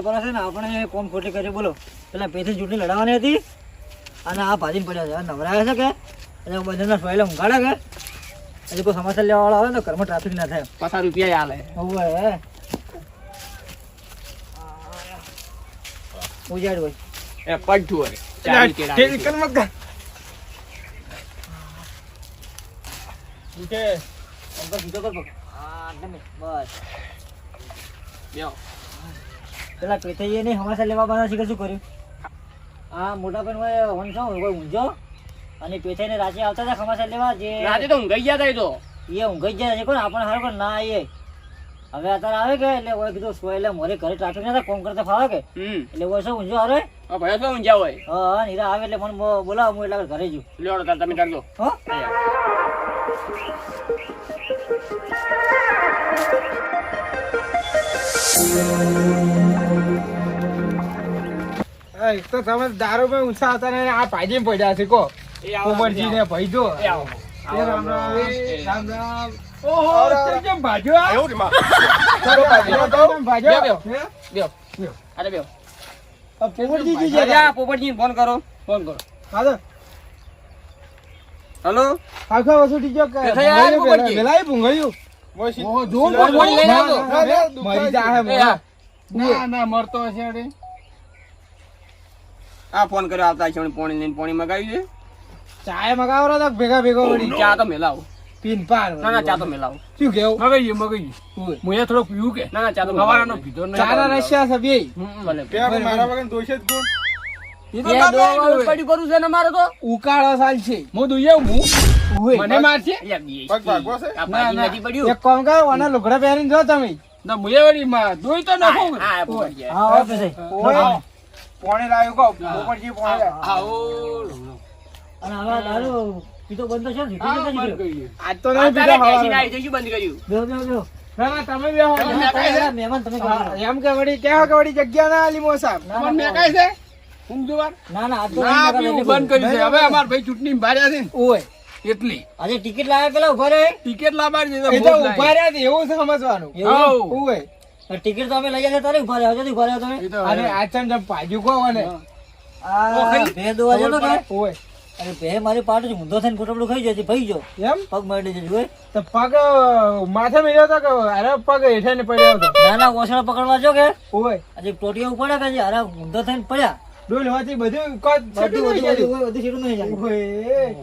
છોકરા છે ને આપણે કોમ ખોટી કરી બોલો પેલા પેથી ચૂંટણી લડાવવાની હતી અને આ ભાજીને પડ્યા છે નવરાયા છે કે એટલે બધાના સોયલે ઊંઘાડે કે હજી કોઈ સમાચાર લેવા વાળા આવે ને ઘરમાં ટ્રાફિક ના થાય 50 રૂપિયા આલે હવે ઉજાડ ભાઈ એ પડતું હોય ચાલ કે ઠીક કર મત કર ઉઠે અંકલ સીધો કર પગ હા તમે બસ બેઓ પેલા પેથઈએ નહીં સમાચાર લેવા બધા શીખર શું કર્યું હા મોટા ભાઈ હોય વંશો કોઈ ઊંઝો અને પેથઈને રાતે આવતા હતા સમાચાર લેવા જે રાતે તો ઊંઘાઈ ગયા તા એ તો એ ઊંઘી જ જાય કોણ આપણે હારું પણ ના આવીએ હવે અત્યારે આવે કે એટલે ઓય કીધું સોય એટલે મોરે ઘરે ટ્રાફિક ના થાય કોમ કરતા ફાવે કે એટલે ઓય શું ઊંઝો હારે આ ભાઈ તો ઊંઘ્યા હોય હા નીરા આવે એટલે મને બોલાવો હું એટલે ઘરે જઉં લ્યો તાર તમે કરજો હો એક તો તમે દારૂ માં ઊંચા હતા ને આ ભાજી પડ્યા છે કો એ આવો પોપટજી ને ભાઈ જો એ આવો એ રામ રામ રામ રામ ઓહો કેમ ભાજો આ એવું માં ચલો ભાજો બેઓ હે? બેઓ અરે બેઓ આ પોપટજી જી છે જા પોપટજી ફોન કરો હા તો હેલો આખા વસુ ટીજો કે કે થયા યાર પોપટજી? વેલાઈ ભૂંગળ્યું ઓહો જોર પોપટજી લઈને આવજો મરી જાહે એ હા. ના મરતો હશે અરે આ ફોન કર્યો આવતા છે પાણી લઈને પાણી મગાવ્યું છે ચાય મગાવરો તો ભેગા ભેગો વળી ચા તો મેલાવો પીન પાર ના ના ચા તો મેલાવો શું કેવું મગઈ મુએ થોડો પીવું કે ના ના ચા તો હવારાનો પીધો નહીં ચાના રશિયા છે બે ભલે મારા વગર દોષ જ કોણ એ તો બાબા પડ્યું કરું છે ને મારે તો ઉકાળો સાલ છે હું દુયે હું ઉવે. મને મારશે યાર બી પગ ભાગવો છે? આ ભાજી નથી પડ્યું એક કામ કરો આના લુગડા પહેરીને જો તમે ના મુએ વળી માં દોઈ તો નખો હા પોપટજી હા ઓકે સહી ઓય પોણે લાવ્યો કો પોપટજી પોણે લાવ્યો આવો અને હવે દારૂ પીતો બંધ છે ને હા ઠીક બંધ છે કરીએ આજ તો આ નહીં તારે પીધા બેસીને હવારમાં. આવી જઈશું બંધ કર્યું બેહો બેહો બેહો ના ના તમે બેહો મહેમાન તમે હા, કરો. એમ કે વળી કેવો કે વળી જગ્યા ના આલી મોસાબ ના, મને ના, મેકાય છે ઊંઘ જોવાર ના ના આજ તો ના નહીં પીવું મગાવે બંધ કર્યું છે હવે અમાર ભાઈ ચૂંટણી ભાર્યા છે ને ઓય એટલી આજે ટિકિટ લાવ્યા પેલા ઉભા રહે ટિકિટ લાવવાની એ તો ઉભા રહ્યા છે એવું છે સમજવાનું આવો ઓય ટિકિટ તો અમે લઈ જશે તારે ઉભા રહ્યા ઉભા રહ્યા તમે એ તો અને આચમ જમ ભાજ્યું કો અને આ ભે દોવા જતો કે ઓય અરે ભે મારી પાટો ઊંધો થઈને કોટબડું ખાઈ જાય ભાઈ જો એમ પગ મારી દેજો જોઈ તો પગ માથે મેલ્યો તો કે અરે પગ હેઠે ને પડ્યો હતો ના ના ઓસડા પકડવા જો કે ઓય આજે ટોટીઓ પડ્યા કે અરે ઊંધો થઈને પડ્યા ડોલ હોતી બધું કોટ છેટું બધું નહીં બધું બધું સીધું નહીં જાય ઓય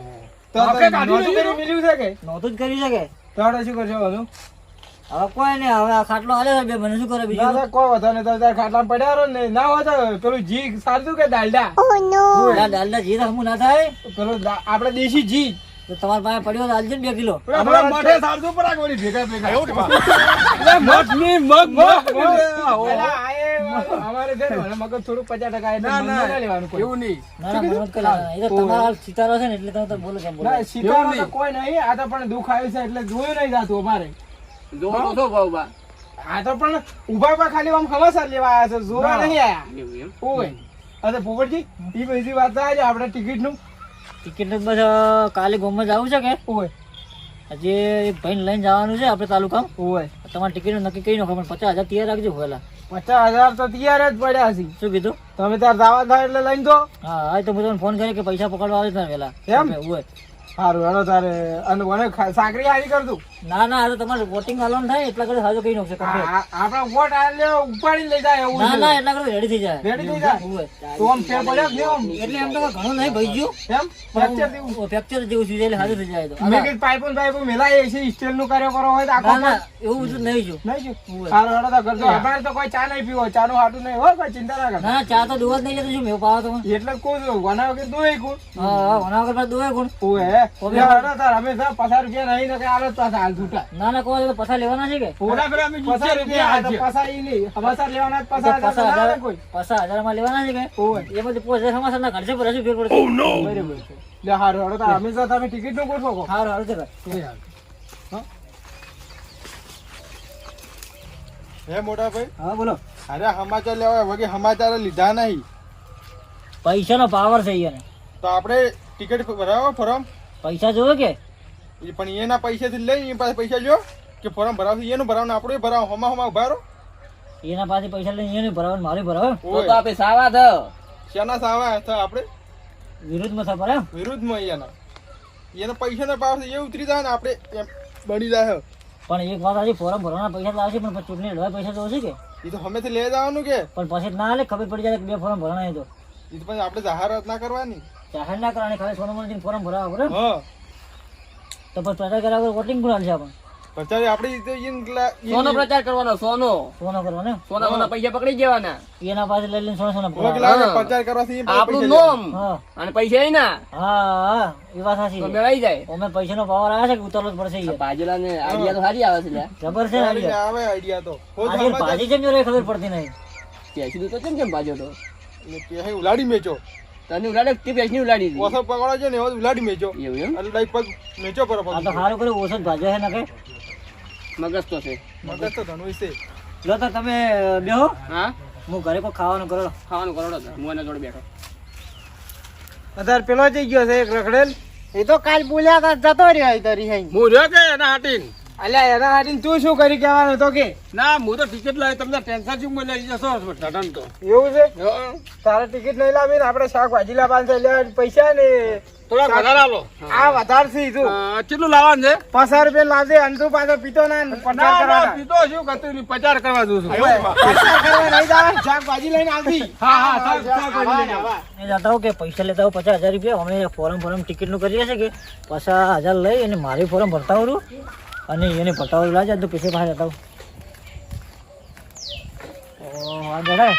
તો આપણે કાઢી નોતું લીધું? કરી મિલ્યું છે કે નહોતું જ કરી શકે તો આપણે શું કરશો બધું હવે કોઈ નહીં હવે આ ખાટલો હાલે છે બે મને શું કરે ના બીજું તો કોઈ વધો નહીં તો તાર ખાટલામાં પડ્યા રહો ને ના હોય તો પેલું જી સારતું કે દાલડા દાલડા જીર હમું ના થાય પેલું આપણે દેશી જી તો તમારા પાસે પડ્યો તો હાલજો ને 2 કિલો આપણા મઠે સારતું પર આ વળી ભેગા ભેગા એટલે મઠની મગ અલા, આ એ અમારે છે ને મને મગજ થોડું 50% એટલે ના મન ના ના લેવાનું કોઈ. એવું નહીં ના ના મહેનત કરે એ તો તમારા હાલ સિતારો છે ને એટલે તમે તો બોલો કેમ બોલો ના, સીતારામ તો નહીં. કોઈ નહીં આ તો પણ દુઃખ આવ્યું છે એટલે જોયું નહીં જાતું અમારે જોવો તો છો ભાઉબા આ તો પણ ઉભા ખાલી આમ સમાચાર લેવા આવ્યા છે જોવા નહીં આયા એવું એમ ઓય અરે પોપટજી ઈ બધી વાત થાય છે આપણે ટિકિટ નું ટિકિટ નું બસ કાલે ગોમમાં જવું છે કે ઓય હજી એક ભાઈને લઈને જવાનું છે આપણે તાલુકા ઓય તમારે ટિકિટ નક્કી કરી નાખો પણ 50,000 તૈયાર રાખજો પહેલા 50,000 તો તૈયાર જ પડ્યા છે શું કીધું તમે તાર દાવા થાય એટલે લઈને દો હા હા તો હું તમને ફોન કર્યો કે પૈસા પકડવા આવે છે પેલા એમ? હોય સારું હેલો તારે અને મને સાકરી હારી કર દઉં ના ના આ તો તમારે વોટિંગ આલવાનું થાય એટલા કરે સાજો કહી નાખશે complete. આપણા વોટ આલે ઉપાડીને લઈ જાય એવું ના છે. ના એટલા કરે રેડી થઈ જાય રેડી થઈ જાય હોય. તો આમ ફેર પડ્યો કે નહીં આમ? એટલે એમ તો ઘણું નહીં ભાઈ ગયું એમ ફ્રેક્ચર થયું ફ્રેક્ચર જેવું છે એટલે સારું થઈ જાય તો મેં કીધું પાઇપો ને પાઇપો મેલાય છે સ્ટીલ નું કાર્ય કરો હોય તો આખો ના ના એવું બધું નહીં જો નહીં જો સારું હેડો તો કરજો અમારે તો કોઈ ચા નહીં પીવો ચા નું હાટું નહીં હોય કોઈ ચિંતા ના કર ના ચા તો દોવા જ નહીં જતો શું મેં પાવો તમે એટલે જ કહું છું વના વગર દોય કોણ હા હા વના વગર પાછું દોવાય કોણ ઓએ હે હેડો તાર અમે તો 50 રૂપિયા નહીં ને કે આલો પાછા હાલ છૂટા ના ના કોઈ તો પછા લેવાના છે કે ઓલા પેલા અમે 50 રૂપિયા આ તો પાછા ઈ નહીં સમાચાર લેવાના જ 50,000 ના આવે કોઈ 50,000 માં લેવાના છે કે ઓય એ બધું 5000 સમાચાર ના ઘરશે પર હજુ ફેર પડશે બરાબર છે લે હારું હેડો તાર અમે તો તમે ટિકિટ નું ગોઠવો કો હારું હારું છે ભાઈ હે મોટા ભાઈ હા બોલો અરે સમાચાર લેવા વગે સમાચાર લીધા નહીં પૈસાનો પાવર છે અહીંયા તો આપણે ટિકિટ ભરાવો ફોર્મ પૈસા જોવે કે પણ એના પૈસાથી લઈ એ પાસે પૈસા લ્યો કે ફોર્મ ભરાવશે એનું ભરાવ ને આપણે ભરાવ હમા ઉભા રહો એના પાસે પૈસા લઈને એને ભરાવે ને મારે ભરાવે તો તો આપે સાવા થ શેના સાવા હતા આપણે વિરુદ્ધમાં થા ભરાવે વિરુદ્ધમાં એના પૈસાના ભાવ એ ઉતરી જાય ને આપણે એમ બની જાય પણ એક વાત આજે ફોરમ ભરવાના પૈસા તો આવશે પણ પછી ચૂંટણી લડવા પૈસા તો આવશે કે એ તો હમેથી લઈ જવાનું કે પણ પછી ના હાલે ખબર પડી જાય કે 2 ફોરમ ભરવાના એ તો એ તો પછી આપણે જાહેરાત ના કરવાની જાહેર ના કરવાની ખાલી સોનોમાં ફોરમ ભરાવા બરાબર હા તો પછી પ્રચાર કર્યા વગર વોટિંગ પણ હાલશે આપણે પછી આપણે સોનો પ્રચાર કરવાનો સોનો સોનો કરવાનો સોના પૈસા પકડી જવાના એના પાસે લઈ લઈને સોના હા. પ્રચાર કરવાથી આપણું નોમ હા અને પૈસા અહીં ના હા એ વાત સાચી તો છે મેળાઈ જાય અમે પૈસાનો પાવર આવે છે કે ઉતારવો જ પડશે યાર બાજુલા ને આઈડિયા તો સારી આવે છે લ્યા. જબર છે આઈડિયા. આવે આઈડિયા તો આજે ભાજી જેમ જોડે ખબર પડતી નહીં પેસી તો કેમ બાજો તો કે ઉલાડી મેચો તને ઉલાડે તે પેસની ઉલાડી દીધી. ઓછો પકડો છે ને એવો ઉલાડી મેચો એવું એમ અને લઈ પગ મેચો પર આ તો સારું કર્યું ઓછો જ ભાજ્યો છે ને કે મગજ તો છે મગજ તો ધનુ છે લો તો તમે બેહો હા હું ઘરે કોઈ ખાવાનું કરો ખાવાનું કરોડો તો હું એના જોડે બેઠો અત્યારે પેલો જઈ ગયો છે એક રખડેલ એ તો કાલ બોલ્યા તા જતો રહ્યો તરી હઈ હું રહ્યો કે એના હાટીન અલ્યા એના હાટીને તું શું કરી કહેવાનું તો કે ના હું તો ટિકિટ લાવી તમને ટેન્શન શું મને લઈ જશો ધડન તો એવું છે તારે ટિકિટ નહીં લાવી ને આપણે શાકભાજી લાવવાનું છે એટલે પૈસા ને થોડા વધારે આલો આ વધારે છે તું કેટલું લાવવાનું છે 50 રૂપિયા લાવજે અને તું પાછો પીતો ના ને પ્રચાર કરવાના. પીતો શું કરતું પ્રચાર કરવા દઉં છું પ્રચાર કરવા નહીં જવાનું, શાકભાજી લઈને આવતી હા હા શાકભાજી લઈને આવો. એ જતા હો કે પૈસા લેતા હો 50,000 રૂપિયા અમે ફોરમ ટિકિટનું કરીએ છીએ કે 50,000 લઈ અને મારી ફોરમ ભરતા હોરું અને એને ભરતા હોરું લાગે તો પૈસે પાસે જતા હો આ જણાય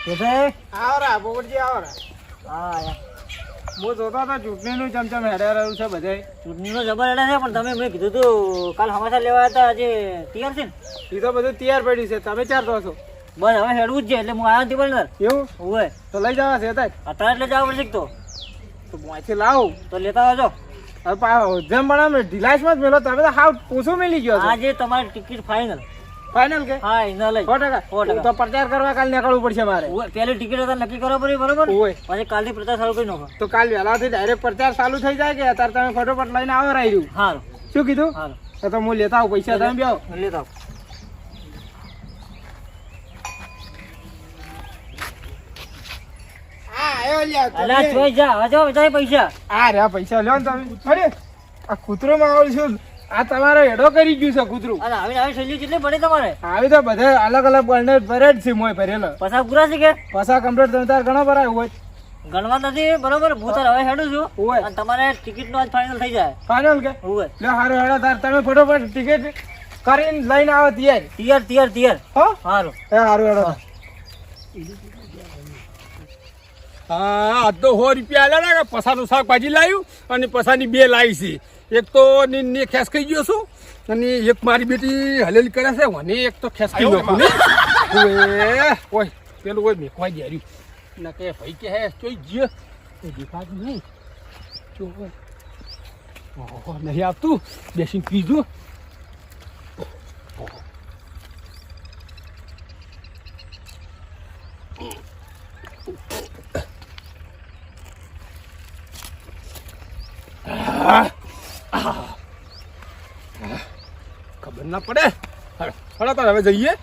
કે આવરા પોપટજી આવરા હા યાર હું જોતો તો ચૂંટણીનું ચમચમ હેડે રહ્યું છે બધે ચૂંટણીનો જબર એડા છે પણ તમે મેં કીધું તું કાલ સમાચાર લેવા હતા આજે તૈયાર છે ને એ તો બધું તૈયાર પડ્યું છે તમે ચાર તો છો બસ હવે હેડવું જ છે એટલે હું આવ્યો નથી બનર એવું હોય તો લઈ જવા છે તાર અત્યારે એટલે જવા પડશે કે તો ત્યાંથી લાવું તો લેતા આવજો હવે જેમ પણ આમ ઢીલાસમાં જ મેલો તમે તો હાવ પૂછું મેલી ગયો છો આજે તમારી ટિકિટ ફાઇનલ ફાઇનલ કે હા એના લઈ 100% તો પ્રચાર કરવા કાલ નીકળવું પડશે મારે પહેલી ટિકિટ હતા નક્કી કરવા પડી બરોબર ઓય. પછી કાલથી પ્રચાર ચાલુ કરી નાખો તો કાલ વહેલાથી ડાયરેક્ટ પ્રચાર ચાલુ થઈ જાય કે અત્યારે તમે ફટોફટ લઈને આવો રહી રહ્યું હારું શું કીધું હારું તો હું લેતા આવું પૈસા તમે બેહો લેતા આવો. અલા ચોઈ જા હવે જાઓ બચાય પૈસા આ રહ્યા પૈસા લ્યો ને તમે અરે આ કૂતરોમાં આવું છું આ તમારો એડો કરી ગયું છે કૂતરું અને આવી શૈલી કેટલી પડે તમારે આવી તો બધા અલગ અલગ બર્નર ભરે જ છે મોય ભરેલો પૈસા પૂરા છે કે પાછા કમ્પ્લીટ તમે તાર ઘણો ભરાય હોય ગણવા નથી બરોબર હું તાર હવે હેડું છું ઓય. અને તમારે ટિકિટ નો આજ ફાઇનલ થઈ જાય ફાઇનલ કે હોય લ્યો હારો હેડો તાર તમે ફટોફટ ટિકિટ કરીને લઈને આવો તૈયાર તૈયાર હો હારું એ હારું હેડો હા આ તો 100 રૂપિયા આલ્યા ને પસાનું શાકભાજી લાવ્યું અને પસાની 2 લાવી છે એક તો ને ખેસ ખાઈ ગયો છું અને એક મારી બેટી હલેલી કરે છે મને એક તો ખેસ ખાઈ નાખું ને ઓય પેલું કોઈ મેકવાઈ ગયા ના કે ભાઈ કે હે ચોઈ ગયો એ દેખાતું નહીં જો ઓહો નહીં આપતું બેસીને પીજો ખબર ના પડે હળો તાર હવે જઈએ